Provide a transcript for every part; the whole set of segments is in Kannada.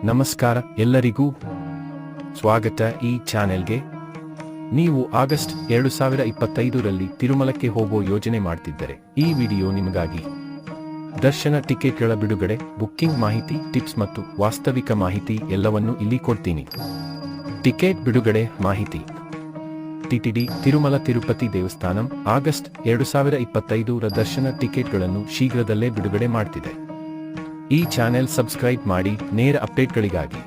ನಮಸ್ಕಾರ ಎಲ್ಲರಿಗೂ ಸ್ವಾಗತ ಈ ಚಾನೆಲ್ಗೆ. ನೀವು ಆಗಸ್ಟ್ 2025ರಲ್ಲಿ ತಿರುಮಲಕ್ಕೆ ಹೋಗೋ ಯೋಜನೆ ಮಾಡ್ತಿದ್ದರೆ ಈ ವಿಡಿಯೋ ನಿಮಗಾಗಿ. ದರ್ಶನ ಟಿಕೆಟ್ಗಳ ಬಿಡುಗಡೆ, ಬುಕ್ಕಿಂಗ್ ಮಾಹಿತಿ, ಟಿಪ್ಸ್ ಮತ್ತು ವಾಸ್ತವಿಕ ಮಾಹಿತಿ ಎಲ್ಲವನ್ನೂ ಇಲ್ಲಿ ಕೊಡ್ತೀನಿ. ಟಿಕೆಟ್ ಬಿಡುಗಡೆ ಮಾಹಿತಿ. ಟಿಟಿಡಿ ತಿರುಮಲ ತಿರುಪತಿ ದೇವಸ್ಥಾನಂ ಆಗಸ್ಟ್ 2025ರ ದರ್ಶನ ಟಿಕೆಟ್ಗಳನ್ನು ಶೀಘ್ರದಲ್ಲೇ ಬಿಡುಗಡೆ ಮಾಡ್ತಿದೆ. ಈ ಚಾನೆಲ್ ಸಬ್ಸ್ಕ್ರೈಬ್ ಮಾಡಿ ನೇರ ಅಪ್ಡೇಟ್ಗಳಿಗಾಗಿ.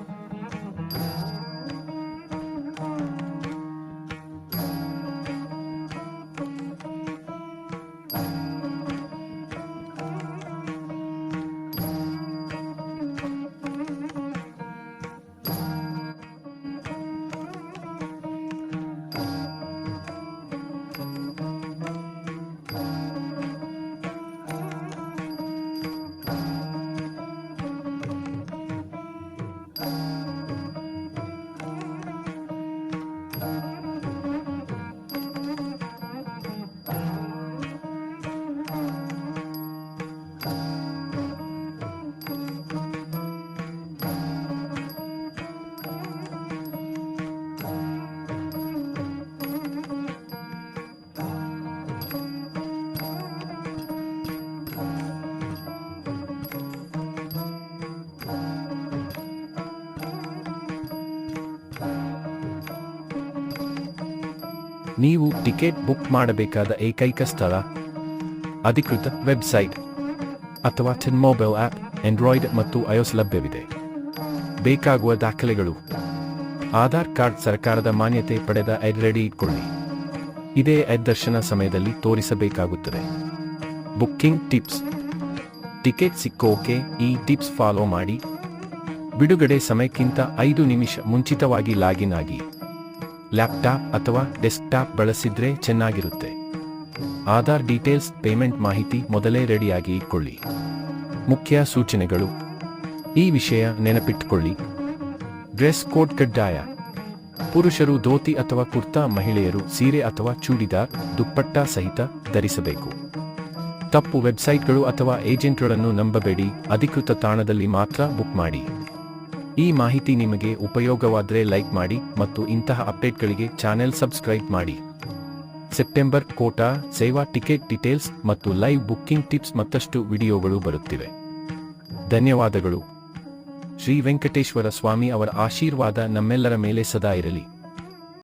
ನೀವು ಟಿಕೆಟ್ ಬುಕ್ ಮಾಡಬೇಕಾದ ಏಕೈಕ ಸ್ಥಳ ಅಧಿಕೃತ ವೆಬ್ಸೈಟ್ ಅಥವಾ ಟಿನ್ ಮೊಬೈಲ್ ಆಪ್, ಆಂಡ್ರಾಯ್ಡ್ ಮತ್ತು ಐಒಎಸ್ ಲಭ್ಯವಿದೆ. ಬೇಕಾಗುವ ದಾಖಲೆಗಳು: ಆಧಾರ್ ಕಾರ್ಡ್, ಸರ್ಕಾರದ ಮಾನ್ಯತೆ ಪಡೆದ ಐಡಿ ರೆಡಿ ಇಟ್ಕೊಳ್ಳಿ. ಇದೇ ಐಡಿ ದರ್ಶನ ಸಮಯದಲ್ಲಿ ತೋರಿಸಬೇಕಾಗುತ್ತದೆ. ಬುಕ್ಕಿಂಗ್ ಟಿಪ್ಸ್: ಟಿಕೆಟ್ ಸಿಕ್ಕೋಕೆ ಈ ಟಿಪ್ಸ್ ಫಾಲೋ ಮಾಡಿ. ಬಿಡುಗಡೆ ಸಮಯಕ್ಕಿಂತ 5 ನಿಮಿಷ ಮುಂಚಿತವಾಗಿ ಲಾಗಿನ್ ಆಗಿ. ಲ್ಯಾಪ್ಟಾಪ್ ಅಥವಾ ಡೆಸ್ಕ್ಟಾಪ್ ಬಳಸಿದ್ರೆ ಚೆನ್ನಾಗಿರುತ್ತೆ. ಆಧಾರ್ ಡೀಟೇಲ್ಸ್, ಪೇಮೆಂಟ್ ಮಾಹಿತಿ ಮೊದಲೇ ರೆಡಿಯಾಗಿ ಇಟ್ಕೊಳ್ಳಿ. ಮುಖ್ಯ ಸೂಚನೆಗಳು: ಈ ವಿಷಯ ನೆನಪಿಟ್ಟುಕೊಳ್ಳಿ. ಡ್ರೆಸ್ ಕೋಡ್ ಕಡ್ಡಾಯ. ಪುರುಷರು ಧೋತಿ ಅಥವಾ ಕುರ್ತಾ, ಮಹಿಳೆಯರು ಸೀರೆ ಅಥವಾ ಚೂಡಿದಾರ್, ದುಪ್ಪಟ್ಟ ಸಹಿತ ಧರಿಸಬೇಕು. ತಪ್ಪು ವೆಬ್ಸೈಟ್ಗಳು ಅಥವಾ ಏಜೆಂಟ್ಗಳನ್ನು ನಂಬಬೇಡಿ. ಅಧಿಕೃತ ತಾಣದಲ್ಲಿ ಮಾತ್ರ ಬುಕ್ ಮಾಡಿ. ಈ ಮಾಹಿತಿ ನಿಮಗೆ ಉಪಯೋಗವಾದರೆ ಲೈಕ್ ಮಾಡಿ ಮತ್ತು ಇಂತಹ ಅಪ್ಡೇಟ್ಗಳಿಗೆ ಚಾನೆಲ್ ಸಬ್ಸ್ಕ್ರೈಬ್ ಮಾಡಿ. ಸೆಪ್ಟೆಂಬರ್ ಕೋಟಾ ಸೇವಾ ಟಿಕೆಟ್ ಡೀಟೇಲ್ಸ್ ಮತ್ತು ಲೈವ್ ಬುಕ್ಕಿಂಗ್ ಟಿಪ್ಸ್ ಮತ್ತಷ್ಟು ವಿಡಿಯೋಗಳು ಬರುತ್ತಿವೆ. ಧನ್ಯವಾದಗಳು. ಶ್ರೀ ವೆಂಕಟೇಶ್ವರ ಸ್ವಾಮಿ ಅವರ ಆಶೀರ್ವಾದ ನಮ್ಮೆಲ್ಲರ ಮೇಲೆ ಸದಾ ಇರಲಿ.